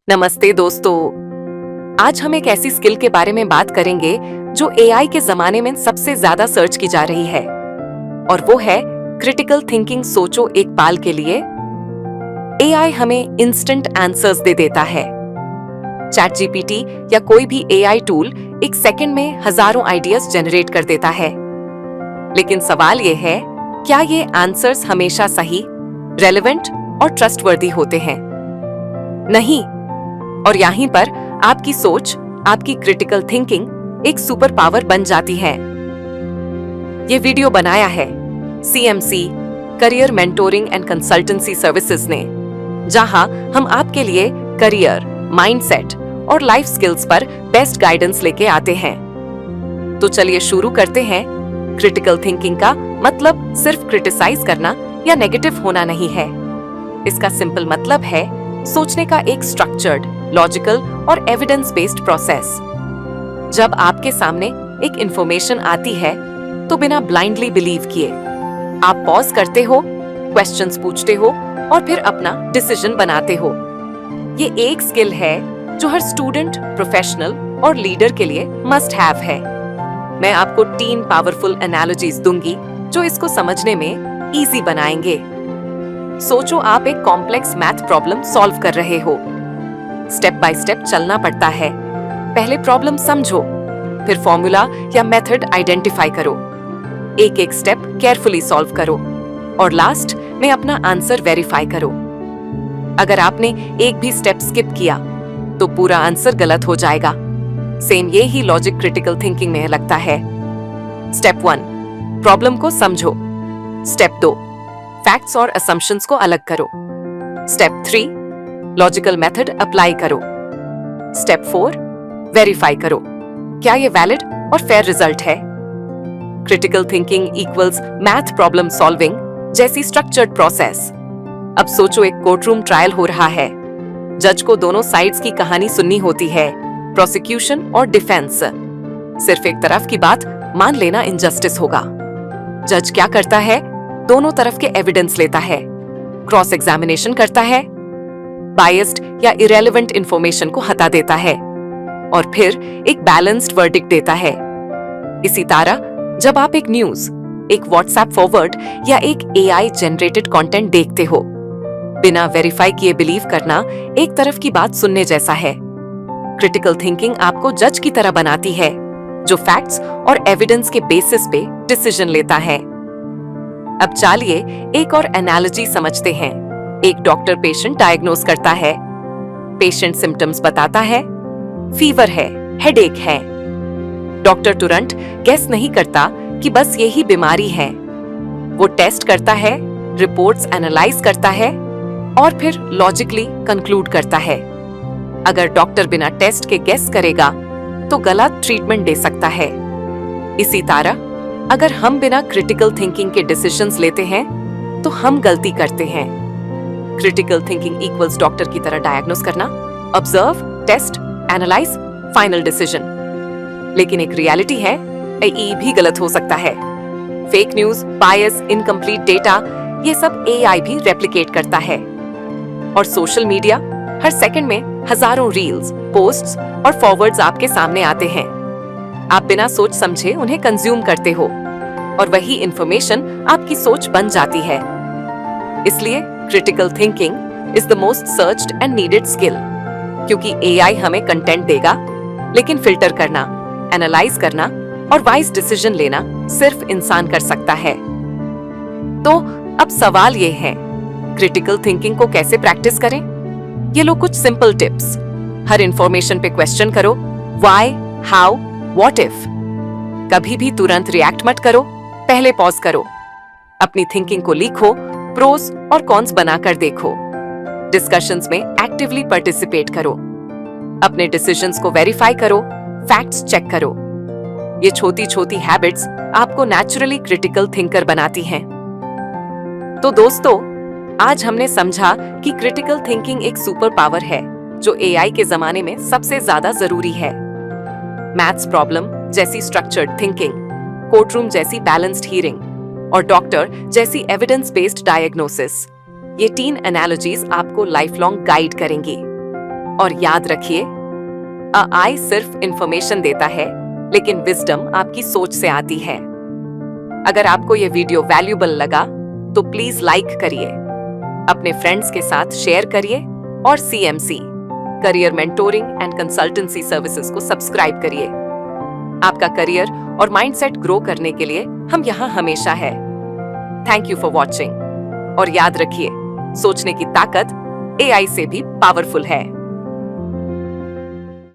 नमस्ते दोस्तों। आज हम एक ऐसी स्किल के बारे में बात करेंगे जो एआई के जमाने में सबसे ज्यादा सर्च की जा रही है, और वो है क्रिटिकल थिंकिंग। सोचो एक पल के लिए, एआई हमें इंस्टेंट आंसर्स दे देता है। चैट जीपीटी या कोई भी एआई टूल एक सेकंड में हजारों आइडियाज जनरेट कर देता है। लेकिन सवाल ये है, क्या ये आंसर्स हमेशा सही, रेलेवेंट और ट्रस्टवर्दी होते हैं? नहीं। और यहीं पर आपकी सोच, आपकी क्रिटिकल थिंकिंग एक सुपर पावर बन जाती है। ये वीडियो बनाया है CMC career mentoring and consultancy services ने, जहां हम आपके लिए करियर, माइंडसेट और लाइफ स्किल्स पर बेस्ट गाइडेंस लेके आते हैं। तो चलिए शुरू करते हैं। क्रिटिकल थिंकिंग का मतलब सिर्फ क्रिटिसाइज करना या नेगेटिव होना नहीं है। इसका सिंपल मतलब है सोचने का एक स्ट्रक्चर्ड, लॉजिकल और एविडेंस बेस्ड प्रोसेस। जब आपके सामने एक इंफॉर्मेशन आती है तो बिना ब्लाइंडली बिलीव किए आप पॉज करते हो, क्वेश्चंस पूछते हो और फिर अपना डिसीजन बनाते हो। ये एक स्किल है जो हर स्टूडेंट, प्रोफेशनल और लीडर के लिए मस्ट हैव है। मैं आपको 3 पावरफुल एनालॉजीज दूंगी जो इसको समझने में इजी बनाएंगे। सोचो आप एक कॉम्प्लेक्स मैथ प्रॉब्लम सॉल्व कर रहे हो। स्टेप बाय स्टेप चलना पड़ता है। पहले प्रॉब्लम समझो, फिर फॉर्मूला या मेथड आइडेंटिफाई करो, एक एक स्टेप केयरफुली सॉल्व करो और लास्ट में अपना आंसर वेरीफाई करो। अगर आपने एक भी स्टेप स्किप किया तो पूरा आंसर गलत हो जाएगा। सेम ये ही लॉजिक क्रिटिकल थिंकिंग में लगता है। स्टेप 1, प्रॉब्लम को समझो। स्टेप 2, फैक्ट्स और असम्पशंस को अलग करो। स्टेप 3, लॉजिकल मेथड अप्लाई करो। स्टेप 4, वेरीफाई करो क्या ये वैलिड और फेयर रिजल्ट है। Critical thinking equals math problem solving जैसी स्ट्रक्चर्ड प्रोसेस। अब सोचो एक कोर्टरूम ट्रायल हो रहा है। जज को दोनों साइड्स की कहानी सुननी होती है, प्रोसिक्यूशन और डिफेंस। सिर्फ एक तरफ की बात मान लेना इनजस्टिस होगा। जज क्या करता है? दोनों तरफ के एविडेंस लेता है, क्रॉस एग्जामिनेशन करता है, बायस्ड या इरेलेवेंट इंफॉर्मेशन को हटा देता है और फिर एक बैलेंस्ड वर्डिक्ट देता है। इसी तरह जब आप एक न्यूज, एक व्हाट्सएप फॉरवर्ड या एक एआई जनरेटेड कंटेंट देखते हो, बिना वेरीफाई किए बिलीव करना एक तरफ की बात सुनने जैसा है। क्रिटिकल थिंकिंग आपको जज की तरह बनाती है, जो फैक्ट्स और एविडेंस के बेसिस पे डिसीजन लेता है। अब चलिए एक और एनालॉजी समझते हैं। एक डॉक्टर पेशेंट डायग्नोज करता है। पेशेंट सिम्टम्स बताता है, फीवर है, हेडेक है। डॉक्टर तुरंत गेस नहीं करता कि बस यही बीमारी है। वो टेस्ट करता है, रिपोर्ट्स एनालाइज करता है और फिर लॉजिकली कंक्लूड करता है। अगर डॉक्टर बिना टेस्ट के गेस करेगा तो गलत ट्रीटमेंट दे सकता है। इसी तरह अगर हम बिना क्रिटिकल थिंकिंग के डिसीजंस लेते हैं तो हम गलती करते हैं। क्रिटिकल थिंकिंग इक्वल्स डॉक्टर की तरह डायग्नोस करना, observe, test, analyse, final decision. लेकिन एक रियलिटी है, ये भी गलत हो सकता है। फेक न्यूज, बायस, इनकम्प्लीट डेटा, ये सब एआई भी रेप्लिकेट करता है। और सोशल मीडिया, हर सेकंड में हजारों रील्स, पोस्ट्स और फॉरवर्ड्स आपके सामने आते हैं। आप बिना सोच समझे उन्हें कंज्यूम करते हो और वही इंफॉर्मेशन आपकी सोच बन जाती है। इसलिए critical thinking is the most searched and needed skill, क्योंकि एआई हमें कंटेंट देगा, लेकिन फिल्टर करना, एनालाइज करना और वाइज डिसीजन लेना सिर्फ इंसान कर सकता है। तो अब सवाल ये है, क्रिटिकल थिंकिंग को कैसे प्रैक्टिस करें? ये लो कुछ सिंपल टिप्स। हर इंफॉर्मेशन पे क्वेश्चन करो, व्हाई, हाउ, व्हाट इफ। कभी भी तुरंत रिएक्ट मत करो, पहले पॉज करो। अपनी थिंकिंग को लिखो, प्रोस और कॉन्स बनाकर देखो। डिस्कशंस में एक्टिवली पार्टिसिपेट करो। अपने डिसीजंस को वेरीफाई करो, फैक्ट्स चेक करो। ये छोटी छोटी हैबिट्स आपको नेचुरली क्रिटिकल थिंकर बनाती हैं। तो दोस्तों, आज हमने समझा कि क्रिटिकल थिंकिंग एक सुपर पावर है जो एआई के जमाने में सबसे ज्यादा जरूरी है। मैथ्स प्रॉब्लम जैसी स्ट्रक्चर्ड थिंकिंग, कोर्टरूम जैसी बैलेंस्ड हियरिंग और डॉक्टर जैसी एविडेंस बेस्ड डायग्नोसिस, ये 3 एनालॉजीज आपको लाइफ लॉन्ग गाइड करेंगी। और याद रखिए, AI सिर्फ इंफॉर्मेशन देता है, लेकिन विजडम आपकी सोच से आती है। अगर आपको ये वीडियो वैल्यूएबल लगा तो प्लीज लाइक करिए, अपने फ्रेंड्स के साथ शेयर करिए और CMC career mentoring and consultancy services को सब्सक्राइब करिए। आपका करियर और माइंडसेट ग्रो करने के लिए हम यहाँ हमेशा है। थैंक यू फॉर वॉचिंग और याद रखिए, सोचने की ताकत AI से भी पावरफुल है।